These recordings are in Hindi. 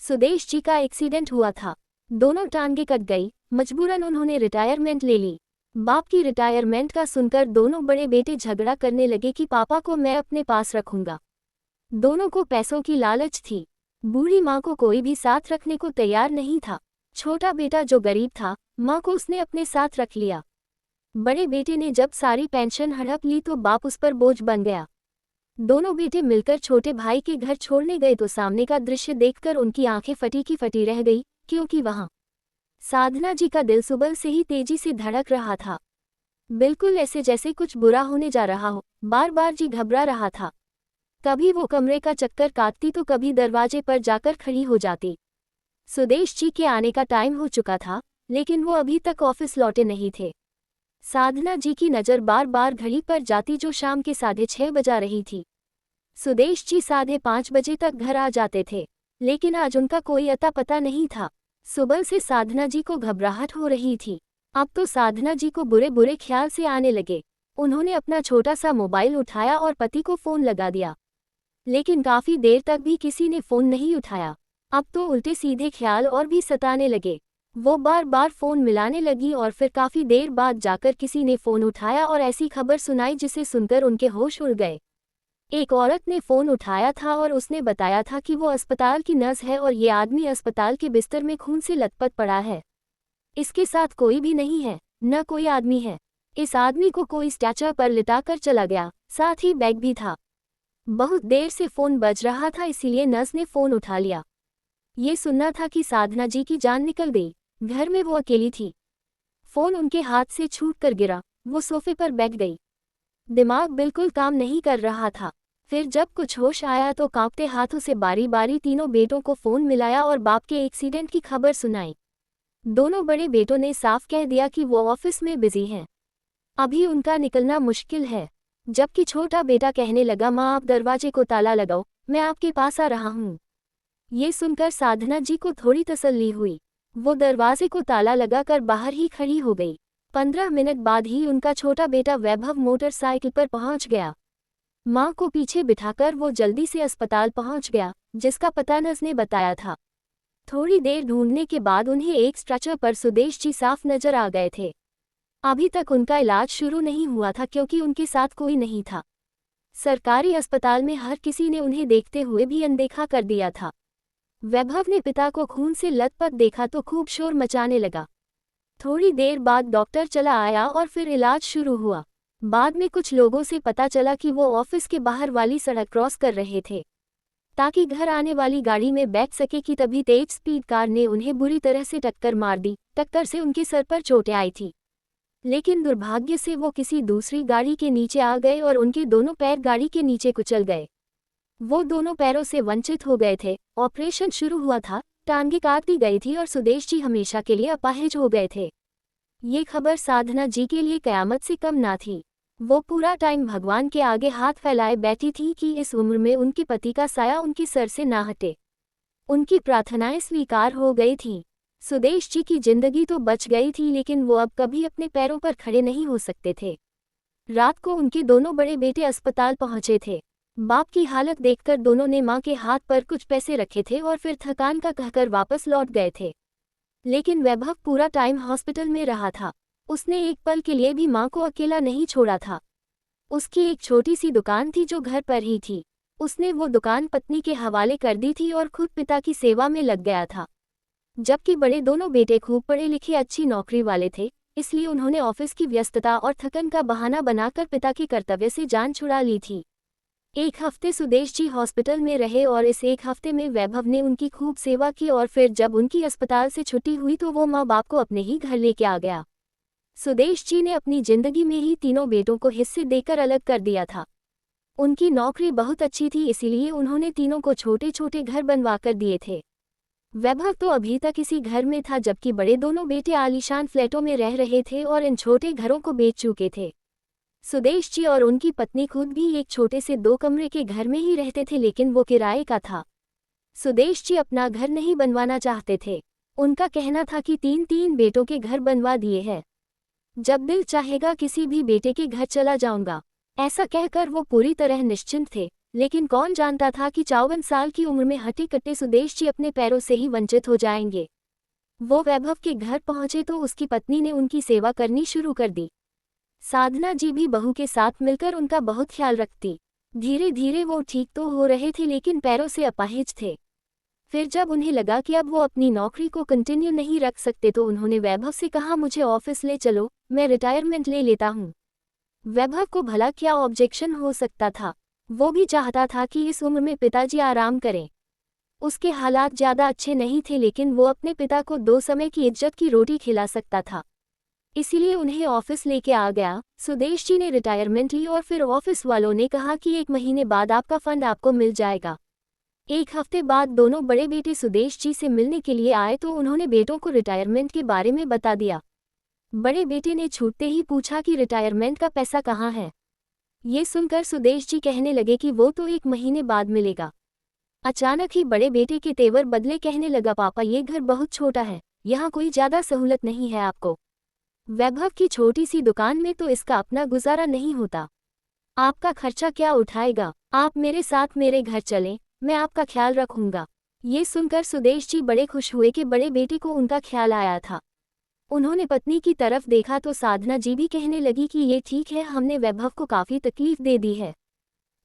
सुदेश जी का एक्सीडेंट हुआ था। दोनों टांगे कट गई, मजबूरन उन्होंने रिटायरमेंट ले ली। बाप की रिटायरमेंट का सुनकर दोनों बड़े बेटे झगड़ा करने लगे कि पापा को मैं अपने पास रखूंगा। दोनों को पैसों की लालच थी। बूढ़ी माँ को कोई भी साथ रखने को तैयार नहीं था। छोटा बेटा जो गरीब था, माँ को उसने अपने साथ रख लिया। बड़े बेटे ने जब सारी पेंशन हड़प ली तो बाप उस पर बोझ बन गया। दोनों बेटे मिलकर छोटे भाई के घर छोड़ने गए तो सामने का दृश्य देखकर उनकी आंखें फटी की फटी रह गई, क्योंकि वहां साधना जी का दिल सुबह से ही तेजी से धड़क रहा था। बिल्कुल ऐसे जैसे कुछ बुरा होने जा रहा हो। बार बार जी घबरा रहा था। कभी वो कमरे का चक्कर काटती तो कभी दरवाजे पर जाकर खड़ी हो जाती। सुदेश जी के आने का टाइम हो चुका था, लेकिन वो अभी तक ऑफिस लौटे नहीं थे। साधना जी की नज़र बार बार घड़ी पर जाती जो शाम के 6:30 बजा रही थी। सुदेश जी 5:30 बजे तक घर आ जाते थे, लेकिन आज उनका कोई अता पता नहीं था। सुबह से साधना जी को घबराहट हो रही थी। अब तो साधना जी को बुरे बुरे ख्याल से आने लगे। उन्होंने अपना छोटा सा मोबाइल उठाया और पति को फ़ोन लगा दिया, लेकिन काफ़ी देर तक भी किसी ने फ़ोन नहीं उठाया। अब तो उल्टे सीधे ख्याल और भी सताने लगे। वो बार बार फ़ोन मिलाने लगी और फिर काफ़ी देर बाद जाकर किसी ने फ़ोन उठाया और ऐसी खबर सुनाई जिसे सुनकर उनके होश उड़ गए। एक औरत ने फ़ोन उठाया था और उसने बताया था कि वो अस्पताल की नर्स है और ये आदमी अस्पताल के बिस्तर में खून से लथपथ पड़ा है। इसके साथ कोई भी नहीं है, न कोई आदमी है। इस आदमी को कोई स्ट्रेचर पर लिटाकर चला गया, साथ ही बैग भी था। बहुत देर से फ़ोन बज रहा था, इसीलिए नर्स ने फ़ोन उठा लिया। ये सुनना था कि साधना जी की जान निकल गई। घर में वो अकेली थी। फ़ोन उनके हाथ से छूट कर गिरा। वो सोफे पर बैठ गई। दिमाग बिल्कुल काम नहीं कर रहा था। फिर जब कुछ होश आया तो कांपते हाथों से बारी बारी तीनों बेटों को फ़ोन मिलाया और बाप के एक्सीडेंट की खबर सुनाई। दोनों बड़े बेटों ने साफ कह दिया कि वो ऑफिस में बिजी हैं, अभी उनका निकलना मुश्किल है। जबकि छोटा बेटा कहने लगा, माँ आप दरवाजे को ताला लगाओ, मैं आपके पास आ रहा हूँ। ये सुनकर साधना जी को थोड़ी तसल्ली हुई। वो दरवाजे को ताला लगाकर बाहर ही खड़ी हो गई। 15 मिनट बाद ही उनका छोटा बेटा वैभव मोटरसाइकिल पर पहुंच गया। मां को पीछे बिठाकर वो जल्दी से अस्पताल पहुंच गया, जिसका पता नर्स ने बताया था। थोड़ी देर ढूंढने के बाद उन्हें एक स्ट्रेचर पर सुदेश जी साफ नजर आ गए थे। अभी तक उनका इलाज शुरू नहीं हुआ था क्योंकि उनके साथ कोई नहीं था। सरकारी अस्पताल में हर किसी ने उन्हें देखते हुए भी अनदेखा कर दिया था। वैभव ने पिता को खून से लथपथ देखा तो खूब शोर मचाने लगा। थोड़ी देर बाद डॉक्टर चला आया और फिर इलाज शुरू हुआ। बाद में कुछ लोगों से पता चला कि वो ऑफिस के बाहर वाली सड़क क्रॉस कर रहे थे ताकि घर आने वाली गाड़ी में बैठ सके कि तभी तेज स्पीड कार ने उन्हें बुरी तरह से टक्कर मार दी। टक्कर से उनके सर पर चोटें आई थी, लेकिन दुर्भाग्य से वो किसी दूसरी गाड़ी के नीचे आ गए और उनके दोनों पैर गाड़ी के नीचे कुचल गए। वो दोनों पैरों से वंचित हो गए थे। ऑपरेशन शुरू हुआ था, टांगे काट दी गई थी और सुदेश जी हमेशा के लिए अपाहिज हो गए थे। ये खबर साधना जी के लिए कयामत से कम ना थी। वो पूरा टाइम भगवान के आगे हाथ फैलाए बैठी थी कि इस उम्र में उनके पति का साया उनके सर से ना हटे। उनकी प्रार्थनाएं स्वीकार हो गई थीं। सुदेश जी की जिंदगी तो बच गई थी, लेकिन वो अब कभी अपने पैरों पर खड़े नहीं हो सकते थे। रात को उनके दोनों बड़े बेटे अस्पताल पहुंचे थे। बाप की हालत देखकर दोनों ने मां के हाथ पर कुछ पैसे रखे थे और फिर थकान का कहकर वापस लौट गए थे। लेकिन वैभव पूरा टाइम हॉस्पिटल में रहा था। उसने एक पल के लिए भी मां को अकेला नहीं छोड़ा था। उसकी एक छोटी सी दुकान थी जो घर पर ही थी। उसने वो दुकान पत्नी के हवाले कर दी थी और खुद पिता की सेवा में लग गया था। जबकि बड़े दोनों बेटे खूब पढ़े लिखे अच्छी नौकरी वाले थे, इसलिए उन्होंने ऑफिस की व्यस्तता और थकन का बहाना बनाकर पिता के कर्तव्य से जान छुड़ा ली थी। एक हफ्ते सुदेश जी हॉस्पिटल में रहे और इस एक हफ्ते में वैभव ने उनकी खूब सेवा की और फिर जब उनकी अस्पताल से छुट्टी हुई तो वो माँ बाप को अपने ही घर लेके आ गया। सुदेश जी ने अपनी जिंदगी में ही तीनों बेटों को हिस्से देकर अलग कर दिया था। उनकी नौकरी बहुत अच्छी थी, इसीलिए उन्होंने तीनों को छोटे छोटे घर बनवा कर दिए थे। वैभव तो अभी तक इसी घर में था, जबकि बड़े दोनों बेटे आलीशान फ्लैटों में रह रहे थे और इन छोटे घरों को बेच चुके थे। सुदेश जी और उनकी पत्नी खुद भी एक छोटे से 2 कमरे के घर में ही रहते थे, लेकिन वो किराए का था। सुदेश जी अपना घर नहीं बनवाना चाहते थे। उनका कहना था कि 3-3 बेटों के घर बनवा दिए हैं, जब दिल चाहेगा किसी भी बेटे के घर चला जाऊंगा। ऐसा कहकर वो पूरी तरह निश्चिंत थे। लेकिन कौन जानता था कि 54 साल की उम्र में हट्टे कट्टे सुदेश जी अपने पैरों से ही वंचित हो जाएंगे। वो वैभव के घर पहुंचे तो उसकी पत्नी ने उनकी सेवा करनी शुरू कर दी। साधना जी भी बहू के साथ मिलकर उनका बहुत ख्याल रखती। धीरे धीरे वो ठीक तो हो रहे थे लेकिन पैरों से अपाहिज थे। फिर जब उन्हें लगा कि अब वो अपनी नौकरी को कंटिन्यू नहीं रख सकते तो उन्होंने वैभव से कहा, मुझे ऑफिस ले चलो, मैं रिटायरमेंट ले लेता हूँ। वैभव को भला क्या ऑब्जेक्शन हो सकता था। वो भी चाहता था कि इस उम्र में पिताजी आराम करें। उसके हालात ज़्यादा अच्छे नहीं थे लेकिन वो अपने पिता को 2 समय की इज्जत की रोटी खिला सकता था। इसीलिए उन्हें ऑफिस लेके आ गया। सुदेश जी ने रिटायरमेंट ली और फिर ऑफिस वालों ने कहा कि 1 महीने बाद आपका फंड आपको मिल जाएगा। 1 हफ्ते बाद दोनों बड़े बेटे सुदेश जी से मिलने के लिए आए तो उन्होंने बेटों को रिटायरमेंट के बारे में बता दिया। बड़े बेटे ने छूटते ही पूछा कि रिटायरमेंट का पैसा कहाँ है। ये सुनकर सुदेश जी कहने लगे कि वो तो 1 महीने बाद मिलेगा। अचानक ही बड़े बेटे के तेवर बदले, कहने लगा, पापा ये घर बहुत छोटा है, यहाँ कोई ज़्यादा सहूलत नहीं है आपको। वैभव की छोटी सी दुकान में तो इसका अपना गुजारा नहीं होता। आपका खर्चा क्या उठाएगा? आप मेरे साथ मेरे घर चलें, मैं आपका ख्याल रखूंगा। ये सुनकर सुदेश जी बड़े खुश हुए कि बड़े बेटे को उनका ख्याल आया था। उन्होंने पत्नी की तरफ देखा तो साधना जी भी कहने लगी कि ये ठीक है, हमने वैभव को काफ़ी तकलीफ दे दी है,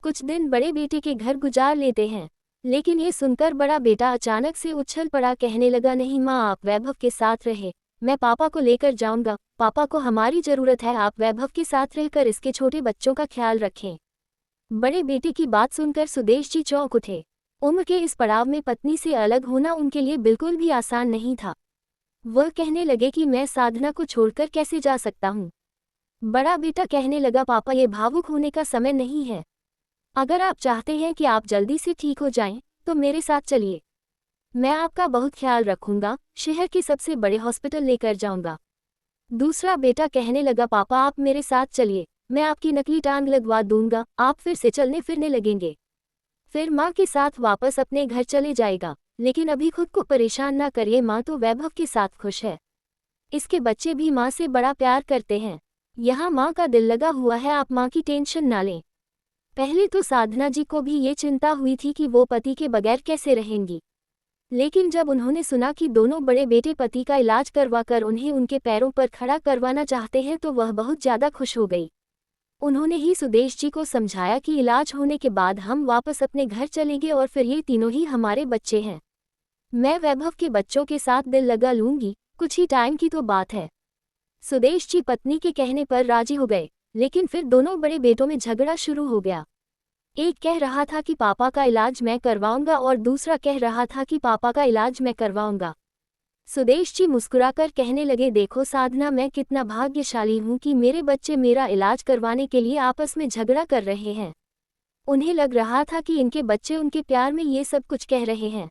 कुछ दिन बड़े बेटे के घर गुजार लेते हैं। लेकिन ये सुनकर बड़ा बेटा अचानक से उछल पड़ा, कहने लगा, नहीं माँ, आप वैभव के साथ रहे, मैं पापा को लेकर जाऊंगा। पापा को हमारी ज़रूरत है, आप वैभव के साथ रहकर इसके छोटे बच्चों का ख्याल रखें। बड़े बेटे की बात सुनकर सुदेश जी चौंक उठे। उम्र के इस पड़ाव में पत्नी से अलग होना उनके लिए बिल्कुल भी आसान नहीं था। वह कहने लगे कि मैं साधना को छोड़कर कैसे जा सकता हूँ। बड़ा बेटा कहने लगा, पापा ये भावुक होने का समय नहीं है। अगर आप चाहते हैं कि आप जल्दी से ठीक हो जाएं, तो मेरे साथ चलिए, मैं आपका बहुत ख्याल रखूंगा, शहर के सबसे बड़े हॉस्पिटल लेकर जाऊंगा। दूसरा बेटा कहने लगा, पापा आप मेरे साथ चलिए, मैं आपकी नकली टांग लगवा दूंगा, आप फिर से चलने फिरने लगेंगे। फिर माँ के साथ वापस अपने घर चले जाएगा। लेकिन अभी खुद को परेशान ना करिए, माँ तो वैभव के साथ खुश है, इसके बच्चे भी माँ से बड़ा प्यार करते हैं, यहाँ माँ का दिल लगा हुआ है, आप माँ की टेंशन ना लें। पहले तो साधना जी को भी ये चिंता हुई थी कि वो पति के बगैर कैसे रहेंगी, लेकिन जब उन्होंने सुना कि दोनों बड़े बेटे पति का इलाज करवाकर उन्हें उनके पैरों पर खड़ा करवाना चाहते हैं तो वह बहुत ज़्यादा खुश हो गई। उन्होंने ही सुदेश जी को समझाया कि इलाज होने के बाद हम वापस अपने घर चलेंगे और फिर ये तीनों ही हमारे बच्चे हैं। मैं वैभव के बच्चों के साथ दिल लगा लूंगी, कुछ ही टाइम की तो बात है। सुदेश जी पत्नी के कहने पर राजी हो गए, लेकिन फिर दोनों बड़े बेटों में झगड़ा शुरू हो गया। एक कह रहा था कि पापा का इलाज मैं करवाऊंगा और दूसरा कह रहा था कि पापा का इलाज मैं करवाऊंगा। सुदेश जी मुस्कुराकर कहने लगे, देखो साधना, मैं कितना भाग्यशाली हूँ कि मेरे बच्चे मेरा इलाज करवाने के लिए आपस में झगड़ा कर रहे हैं। उन्हें लग रहा था कि इनके बच्चे उनके प्यार में ये सब कुछ कह रहे हैं,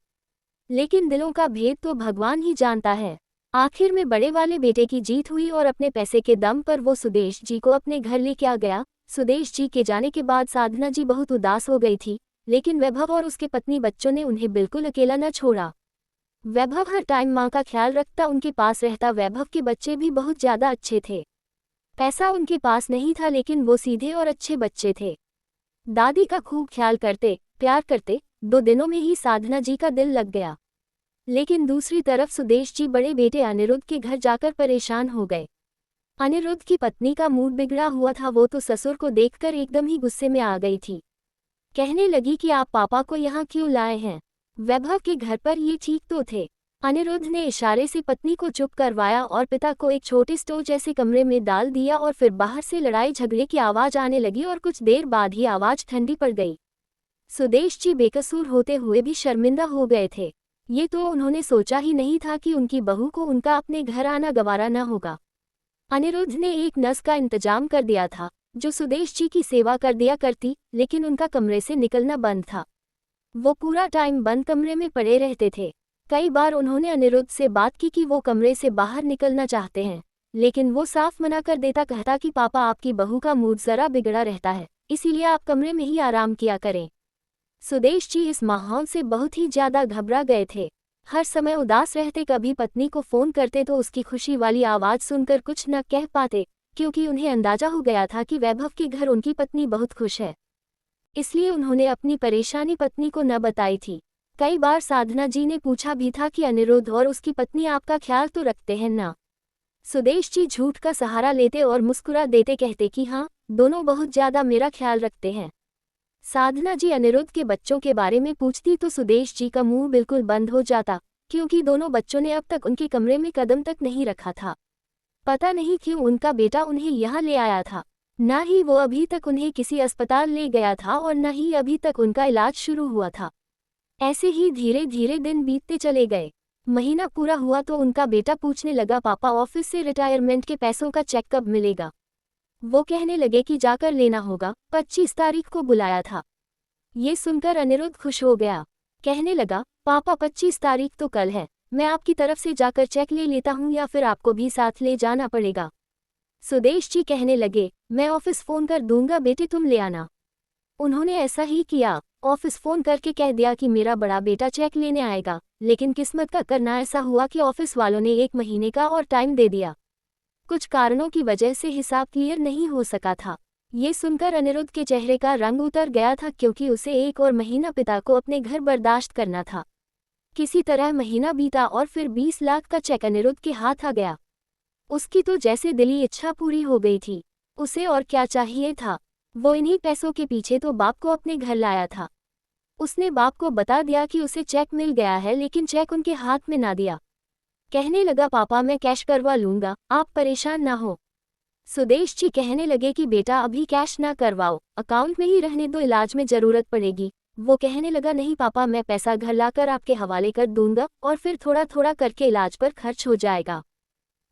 लेकिन दिलों का भेद तो भगवान ही जानता है। आखिर में बड़े वाले बेटे की जीत हुई और अपने पैसे के दम पर वो सुदेश जी को अपने घर लेके आ गया। सुदेश जी के जाने के बाद साधना जी बहुत उदास हो गई थी, लेकिन वैभव और उसके पत्नी बच्चों ने उन्हें बिल्कुल अकेला न छोड़ा। वैभव हर टाइम माँ का ख्याल रखता, उनके पास रहता। वैभव के बच्चे भी बहुत ज़्यादा अच्छे थे। पैसा उनके पास नहीं था लेकिन वो सीधे और अच्छे बच्चे थे। दादी का खूब ख्याल करते, प्यार करते। 2 दिनों में ही साधना जी का दिल लग गया। लेकिन दूसरी तरफ सुदेश जी बड़े बेटे अनिरुद्ध के घर जाकर परेशान हो गए। अनिरुद्ध की पत्नी का मूड बिगड़ा हुआ था, वो तो ससुर को देखकर एकदम ही गुस्से में आ गई थी। कहने लगी कि आप पापा को यहाँ क्यों लाए हैं, वैभव के घर पर ये ठीक तो थे। अनिरुद्ध ने इशारे से पत्नी को चुप करवाया और पिता को एक छोटे स्टोव जैसे कमरे में डाल दिया और फिर बाहर से लड़ाई झगड़े की आवाज़ आने लगी और कुछ देर बाद ही आवाज़ ठंडी पड़ गई। सुदेश जी बेकसूर होते हुए भी शर्मिंदा हो गए थे। ये तो उन्होंने सोचा ही नहीं था कि उनकी बहू को उनका अपने घर आना गवारा न होगा। अनिरुद्ध ने एक नर्स का इंतजाम कर दिया था जो सुदेश जी की सेवा कर दिया करती, लेकिन उनका कमरे से निकलना बंद था। वो पूरा टाइम बंद कमरे में पड़े रहते थे। कई बार उन्होंने अनिरुद्ध से बात की कि वो कमरे से बाहर निकलना चाहते हैं, लेकिन वो साफ मना कर देता, कहता कि पापा आपकी बहू का मूड ज़रा बिगड़ा रहता है, इसीलिए आप कमरे में ही आराम किया करें। सुदेश जी इस माहौल से बहुत ही ज़्यादा घबरा गए थे। हर समय उदास रहते, कभी पत्नी को फ़ोन करते तो उसकी खुशी वाली आवाज़ सुनकर कुछ न कह पाते, क्योंकि उन्हें अंदाजा हो गया था कि वैभव के घर उनकी पत्नी बहुत खुश है। इसलिए उन्होंने अपनी परेशानी पत्नी को न बताई थी। कई बार साधना जी ने पूछा भी था कि अनिरुद्ध और उसकी पत्नी आपका ख्याल तो रखते हैं ना। सुदेश जी झूठ का सहारा लेते और मुस्कुरा देते, कहते कि हाँ, दोनों बहुत ज्यादा मेरा ख्याल रखते हैं। साधना जी अनिरुद्ध के बच्चों के बारे में पूछती तो सुदेश जी का मुंह बिल्कुल बंद हो जाता, क्योंकि दोनों बच्चों ने अब तक उनके कमरे में कदम तक नहीं रखा था। पता नहीं क्यों उनका बेटा उन्हें यहाँ ले आया था। न ही वो अभी तक उन्हें किसी अस्पताल ले गया था और न ही अभी तक उनका इलाज शुरू हुआ था। ऐसे ही धीरे धीरे दिन बीतते चले गए। महीना पूरा हुआ तो उनका बेटा पूछने लगा, पापा ऑफिस से रिटायरमेंट के पैसों का चेक कब मिलेगा। वो कहने लगे कि जाकर लेना होगा, 25 तारीख को बुलाया था। ये सुनकर अनिरुद्ध खुश हो गया। कहने लगा, पापा 25 तारीख तो कल है, मैं आपकी तरफ से जाकर चेक ले लेता हूँ या फिर आपको भी साथ ले जाना पड़ेगा। सुदेश जी कहने लगे, मैं ऑफिस फोन कर दूंगा बेटे, तुम ले आना। उन्होंने ऐसा ही किया। ऑफिस फोन करके कह दिया कि मेरा बड़ा बेटा चेक लेने आएगा, लेकिन किस्मत का करना ऐसा हुआ कि ऑफिस वालों ने 1 महीने का और टाइम दे दिया। कुछ कारणों की वजह से हिसाब क्लियर नहीं हो सका था। ये सुनकर अनिरुद्ध के चेहरे का रंग उतर गया था, क्योंकि उसे 1 और महीना पिता को अपने घर बर्दाश्त करना था। किसी तरह महीना बीता और फिर 20 लाख का चेक अनिरुद्ध के हाथ आ गया। उसकी तो जैसे दिली इच्छा पूरी हो गई थी। उसे और क्या चाहिए था। वो इन्हीं पैसों के पीछे तो बाप को अपने घर लाया था। उसने बाप को बता दिया कि उसे चेक मिल गया है, लेकिन चेक उनके हाथ में ना दिया। कहने लगा, पापा मैं कैश करवा लूंगा, आप परेशान ना हो। सुदेश जी कहने लगे कि बेटा अभी कैश ना करवाओ, अकाउंट में ही रहने दो, इलाज में जरूरत पड़ेगी। वो कहने लगा, नहीं पापा, मैं पैसा घर लाकर आपके हवाले कर दूंगा और फिर थोड़ा थोड़ा करके इलाज पर खर्च हो जाएगा।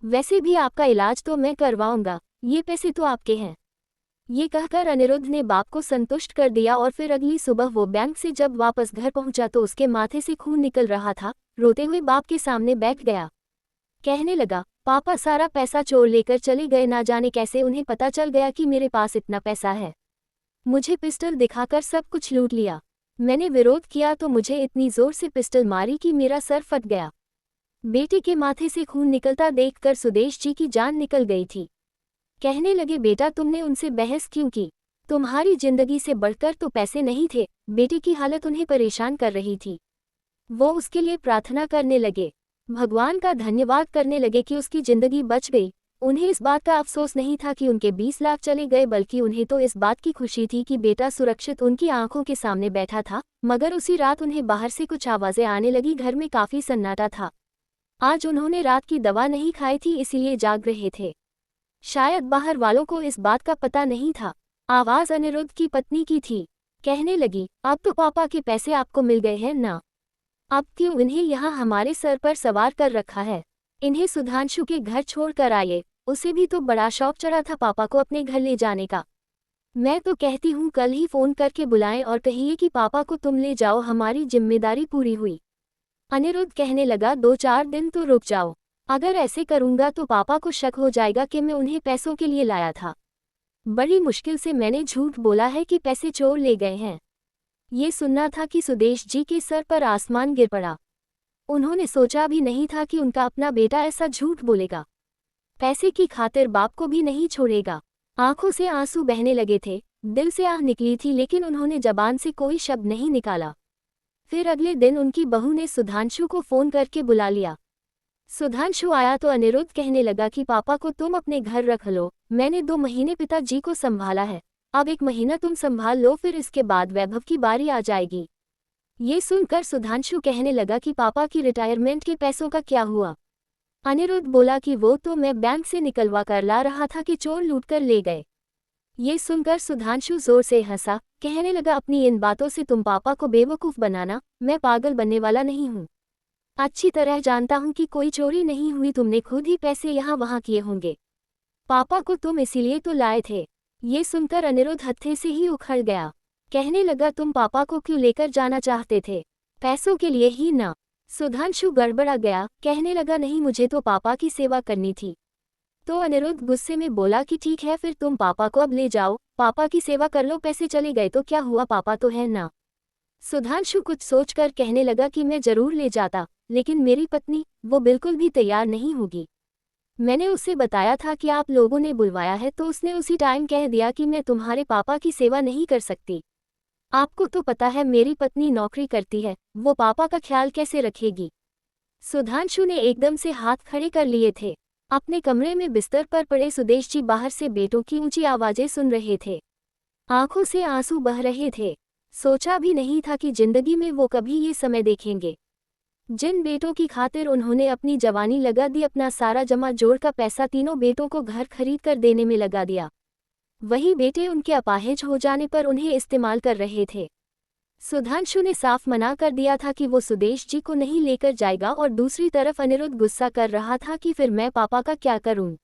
वैसे भी आपका इलाज तो मैं करवाऊंगा, ये पैसे तो आपके हैं। ये कहकर अनिरुद्ध ने बाप को संतुष्ट कर दिया और फिर अगली सुबह वो बैंक से जब वापस घर पहुंचा तो उसके माथे से खून निकल रहा था। रोते हुए बाप के सामने बैठ गया। कहने लगा, पापा सारा पैसा चोर लेकर चले गए, ना जाने कैसे उन्हें पता चल गया कि मेरे पास इतना पैसा है। मुझे पिस्टल दिखाकर सब कुछ लूट लिया। मैंने विरोध किया तो मुझे इतनी जोर से पिस्टल मारी कि मेरा सर फट गया। बेटे के माथे से खून निकलता देखकर सुदेश जी की जान निकल गई थी। कहने लगे, बेटा तुमने उनसे बहस क्यों की? तुम्हारी जिंदगी से बढ़कर तो पैसे नहीं थे। बेटे की हालत उन्हें परेशान कर रही थी। वो उसके लिए प्रार्थना करने लगे, भगवान का धन्यवाद करने लगे कि उसकी जिंदगी बच गई। उन्हें इस बात का अफसोस नहीं था कि उनके 20 लाख चले गए, बल्कि उन्हें तो इस बात की खुशी थी कि बेटा सुरक्षित उनकी आंखों के सामने बैठा था। मगर उसी रात उन्हें बाहर से कुछ आवाजें आने लगी। घर में काफी सन्नाटा था। आज उन्होंने रात की दवा नहीं खाई थी, इसीलिए जाग रहे थे। शायद बाहर वालों को इस बात का पता नहीं था। आवाज अनिरुद्ध की पत्नी की थी। कहने लगी, अब तो पापा के पैसे आपको मिल गए हैं ना, अब क्यों इन्हें यहाँ हमारे सर पर सवार कर रखा है? इन्हें सुधांशु के घर छोड़ कर आइए। उसे भी तो बड़ा शौक चढ़ा था पापा को अपने घर ले जाने का। मैं तो कहती हूँ कल ही फोन करके बुलाएं और कहिए कि पापा को तुम ले जाओ, हमारी जिम्मेदारी पूरी हुई। अनिरुद्ध कहने लगा, 2-4 दिन तो रुक जाओ। अगर ऐसे करूंगा तो पापा को शक हो जाएगा कि मैं उन्हें पैसों के लिए लाया था। बड़ी मुश्किल से मैंने झूठ बोला है कि पैसे चोर ले गए हैं। ये सुनना था कि सुदेश जी के सर पर आसमान गिर पड़ा। उन्होंने सोचा भी नहीं था कि उनका अपना बेटा ऐसा झूठ बोलेगा। पैसे की खातिर बाप को भी नहीं छोड़ेगा। आंखों से आंसू बहने लगे थे, दिल से आह निकली थी, लेकिन उन्होंने जबान से कोई शब्द नहीं निकाला। फिर अगले दिन उनकी बहू ने सुधांशु को फोन करके बुला लिया। सुधांशु आया तो अनिरुद्ध कहने लगा कि पापा को तुम अपने घर रख लो, मैंने 2 महीने पिताजी को संभाला है, अब 1 महीना तुम संभाल लो, फिर इसके बाद वैभव की बारी आ जाएगी। ये सुनकर सुधांशु कहने लगा कि पापा की रिटायरमेंट के पैसों का क्या हुआ? अनिरुद्ध बोला कि वो तो मैं बैंक से निकलवा कर ला रहा था कि चोर लूट कर ले गए। ये सुनकर सुधांशु जोर से हंसा, कहने लगा, अपनी इन बातों से तुम पापा को बेवकूफ़ बनाना, मैं पागल बनने वाला नहीं हूँ। अच्छी तरह जानता हूँ कि कोई चोरी नहीं हुई, तुमने खुद ही पैसे यहाँ वहाँ किए होंगे। पापा को तुम इसीलिए तो लाए थे। ये सुनकर अनिरुद्ध हत्थे से ही उखड़ गया। कहने लगा, तुम पापा को क्यों लेकर जाना चाहते थे? पैसों के लिए ही ना? सुधांशु गड़बड़ा गया, कहने लगा, नहीं, मुझे तो पापा की सेवा करनी थी। तो अनिरुद्ध गुस्से में बोला कि ठीक है, फिर तुम पापा को अब ले जाओ, पापा की सेवा कर लो, पैसे चले गए तो क्या हुआ, पापा तो है ना। सुधांशु कुछ सोचकर कहने लगा कि मैं जरूर ले जाता, लेकिन मेरी पत्नी, वो बिल्कुल भी तैयार नहीं होगी। मैंने उससे बताया था कि आप लोगों ने बुलवाया है, तो उसने उसी टाइम कह दिया कि मैं तुम्हारे पापा की सेवा नहीं कर सकती। आपको तो पता है मेरी पत्नी नौकरी करती है, वो पापा का ख्याल कैसे रखेगी। सुधांशु ने एकदम से हाथ खड़े कर लिए थे। अपने कमरे में बिस्तर पर पड़े सुदेश जी बाहर से बेटों की ऊंची आवाजें सुन रहे थे। आंखों से आंसू बह रहे थे। सोचा भी नहीं था कि जिंदगी में वो कभी ये समय देखेंगे। जिन बेटों की खातिर उन्होंने अपनी जवानी लगा दी, अपना सारा जमा जोड़ का पैसा तीनों बेटों को घर खरीद कर देने में लगा दिया, वही बेटे उनके अपाहिज हो जाने पर उन्हें इस्तेमाल कर रहे थे। सुधांशु ने साफ मना कर दिया था कि वो सुदेश जी को नहीं लेकर जाएगा, और दूसरी तरफ अनिरुद्ध गुस्सा कर रहा था कि फिर मैं पापा का क्या करूं।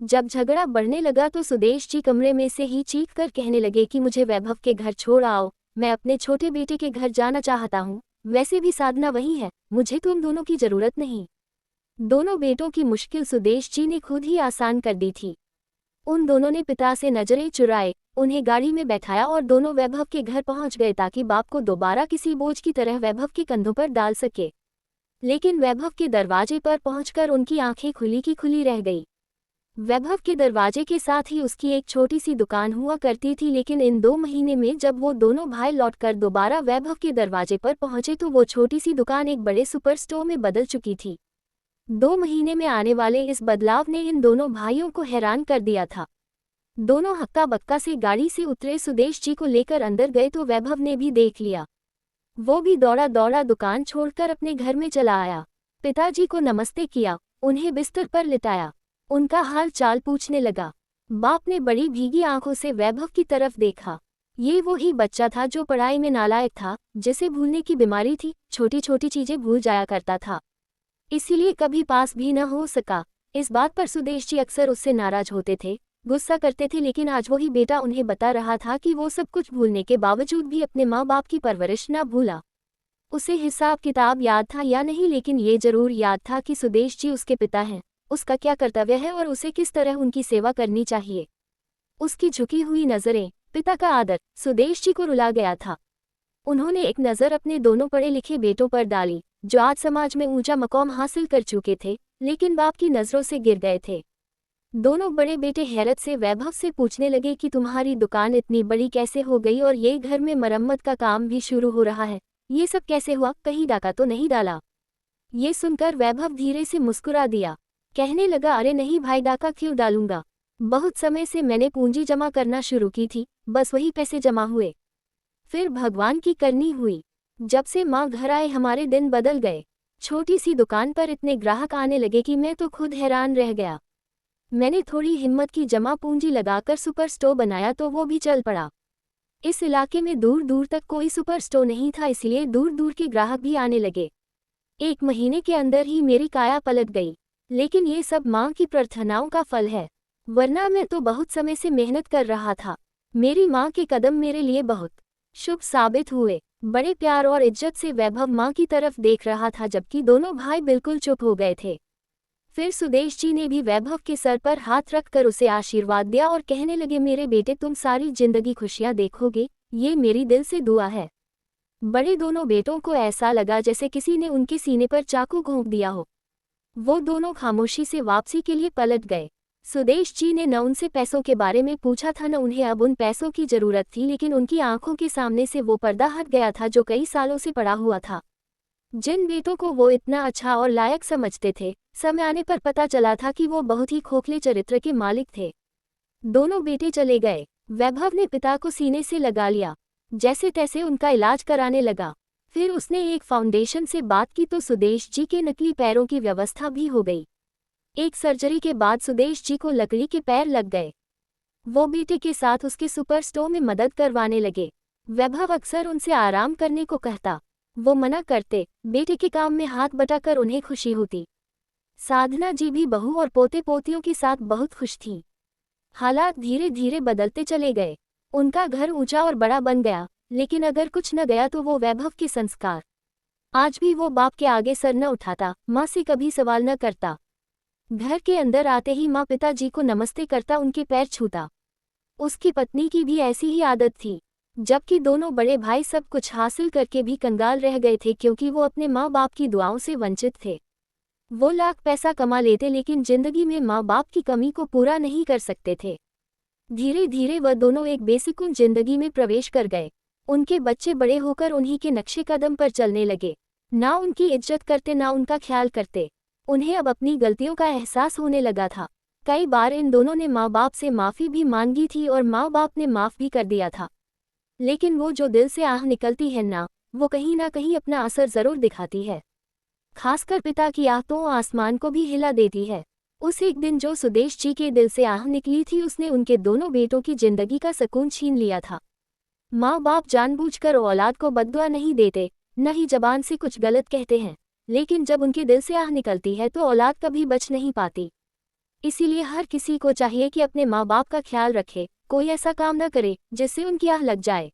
जब झगड़ा बढ़ने लगा तो सुदेश जी कमरे में से ही चीख कर कहने लगे कि मुझे वैभव के घर छोड़ आओ, मैं अपने छोटे बेटे के घर जाना चाहता हूँ, वैसे भी साधना वही है, मुझे तुम दोनों की जरूरत नहीं। दोनों बेटों की मुश्किल सुदेश जी ने खुद ही आसान कर दी थी। उन दोनों ने पिता से नजरें चुराए, उन्हें गाड़ी में बैठाया और दोनों वैभव के घर पहुंच गए ताकि बाप को दोबारा किसी बोझ की तरह वैभव के कंधों पर डाल सके। लेकिन वैभव के दरवाजे पर पहुंचकर उनकी आंखें खुली की खुली रह गई। वैभव के दरवाजे के साथ ही उसकी एक छोटी सी दुकान हुआ करती थी, लेकिन इन 2 महीने में जब वो दोनों भाई लौटकर दोबारा वैभव के दरवाजे पर पहुंचे तो वो छोटी सी दुकान एक बड़े सुपर स्टोर में बदल चुकी थी। 2 महीने में आने वाले इस बदलाव ने इन दोनों भाइयों को हैरान कर दिया था। दोनों हक्का बक्का से गाड़ी से उतरे, सुदेश जी को लेकर अंदर गए तो वैभव ने भी देख लिया। वो भी दौड़ा दौड़ा दुकान छोड़कर अपने घर में चला आया। पिताजी को नमस्ते किया, उन्हें बिस्तर पर लिटाया, उनका हाल चाल पूछने लगा। बाप ने बड़ी भीगी आंखों से वैभव की तरफ देखा। ये वो ही बच्चा था जो पढ़ाई में नालायक था, जिसे भूलने की बीमारी थी, छोटी छोटी चीजें भूल जाया करता था, इसीलिए कभी पास भी न हो सका। इस बात पर सुदेश जी अक्सर उससे नाराज होते थे, गुस्सा करते थे, लेकिन आज वही बेटा उन्हें बता रहा था कि वो सब कुछ भूलने के बावजूद भी अपने माँ बाप की परवरिश न भूला। उसे हिसाब किताब याद था या नहीं, लेकिन ये जरूर याद था कि सुदेश जी उसके पिता हैं, उसका क्या कर्तव्य है और उसे किस तरह उनकी सेवा करनी चाहिए। उसकी झुकी हुई नजरें, पिता का आदर सुदेश जी को रुला गया था। उन्होंने एक नज़र अपने दोनों पढ़े लिखे बेटों पर डाली, जो आज समाज में ऊंचा मकाम हासिल कर चुके थे, लेकिन बाप की नज़रों से गिर गए थे। दोनों बड़े बेटे हैरत से वैभव से पूछने लगे कि तुम्हारी दुकान इतनी बड़ी कैसे हो गई, और ये घर में मरम्मत का काम भी शुरू हो रहा है, ये सब कैसे हुआ, कहीं डाका तो नहीं डाला। ये सुनकर वैभव धीरे से मुस्कुरा दिया, कहने लगा, अरे नहीं भाई, डाका क्यों डालूंगा, बहुत समय से मैंने पूंजी जमा करना शुरू की थी, बस वही पैसे जमा हुए, फिर भगवान की करनी हुई। जब से माँ घर आए हमारे दिन बदल गए। छोटी सी दुकान पर इतने ग्राहक आने लगे कि मैं तो खुद हैरान रह गया। मैंने थोड़ी हिम्मत की, जमा पूंजी लगाकर सुपर स्टोर बनाया तो वो भी चल पड़ा। इस इलाके में दूर दूर तक कोई सुपर स्टोर नहीं था, इसलिए दूर दूर के ग्राहक भी आने लगे। 1 महीने के अंदर ही मेरी काया पलट गई, लेकिन ये सब माँ की प्रार्थनाओं का फल है, वरना मैं तो बहुत समय से मेहनत कर रहा था। मेरी माँ के कदम मेरे लिए बहुत शुभ साबित हुए। बड़े प्यार और इज्जत से वैभव माँ की तरफ देख रहा था, जबकि दोनों भाई बिल्कुल चुप हो गए थे। फिर सुदेश जी ने भी वैभव के सर पर हाथ रखकर उसे आशीर्वाद दिया और कहने लगे, मेरे बेटे तुम सारी जिंदगी खुशियां देखोगे, ये मेरी दिल से दुआ है। बड़े दोनों बेटों को ऐसा लगा जैसे किसी ने उनके सीने पर चाकू घोंप दिया हो। वो दोनों खामोशी से वापसी के लिए पलट गए। सुदेश जी ने न उनसे पैसों के बारे में पूछा था, न उन्हें अब उन पैसों की जरूरत थी, लेकिन उनकी आंखों के सामने से वो पर्दा हट गया था जो कई सालों से पड़ा हुआ था। जिन बेटों को वो इतना अच्छा और लायक समझते थे, समय आने पर पता चला था कि वो बहुत ही खोखले चरित्र के मालिक थे। दोनों बेटे चले गए। वैभव ने पिता को सीने से लगा लिया, जैसे तैसे उनका इलाज कराने लगा। फिर उसने एक फाउंडेशन से बात की तो सुदेश जी के नकली पैरों की व्यवस्था भी हो गई। एक सर्जरी के बाद सुदेश जी को लकड़ी के पैर लग गए। वो बेटे के साथ उसके सुपर स्टोर में मदद करवाने लगे। वैभव अक्सर उनसे आराम करने को कहता, वो मना करते। बेटे के काम में हाथ बटाकर उन्हें खुशी होती। साधना जी भी बहू और पोते पोतियों के साथ बहुत खुश थीं। हालात धीरे धीरे बदलते चले गए। उनका घर ऊंचा और बड़ा बन गया, लेकिन अगर कुछ न गया तो वो वैभव के संस्कार। आज भी वो बाप के आगे सर न उठाता, माँ से कभी सवाल न करता। घर के अंदर आते ही माँ पिताजी को नमस्ते करता, उनके पैर छूता। उसकी पत्नी की भी ऐसी ही आदत थी। जबकि दोनों बड़े भाई सब कुछ हासिल करके भी कंगाल रह गए थे, क्योंकि वो अपने माँ बाप की दुआओं से वंचित थे। वो लाख पैसा कमा लेते, लेकिन जिंदगी में माँ बाप की कमी को पूरा नहीं कर सकते थे। धीरे धीरे वह दोनों एक बेसुकून जिंदगी में प्रवेश कर गए। उनके बच्चे बड़े होकर उन्हीं के नक्शे कदम पर चलने लगे, ना उनकी इज्जत करते ना उनका ख्याल करते। उन्हें अब अपनी गलतियों का एहसास होने लगा था। कई बार इन दोनों ने माँ बाप से माफ़ी भी मांगी थी और माँ बाप ने माफ़ भी कर दिया था, लेकिन वो जो दिल से आह निकलती है वो कहीं ना कहीं अपना असर ज़रूर दिखाती है। खासकर पिता की आह तो आसमान को भी हिला देती है। उस एक दिन जो सुदेश जी के दिल से आह निकली थी, उसने उनके दोनों बेटों की जिंदगी का सुकून छीन लिया था। माँ बाप जानबूझकर औलाद को बद्दुआ नहीं देते, न ही जबान से कुछ गलत कहते हैं, लेकिन जब उनके दिल से आह निकलती है तो औलाद कभी बच नहीं पाती। इसीलिए हर किसी को चाहिए कि अपने माँ बाप का ख्याल रखे, कोई ऐसा काम न करे जिससे उनकी आह लग जाए।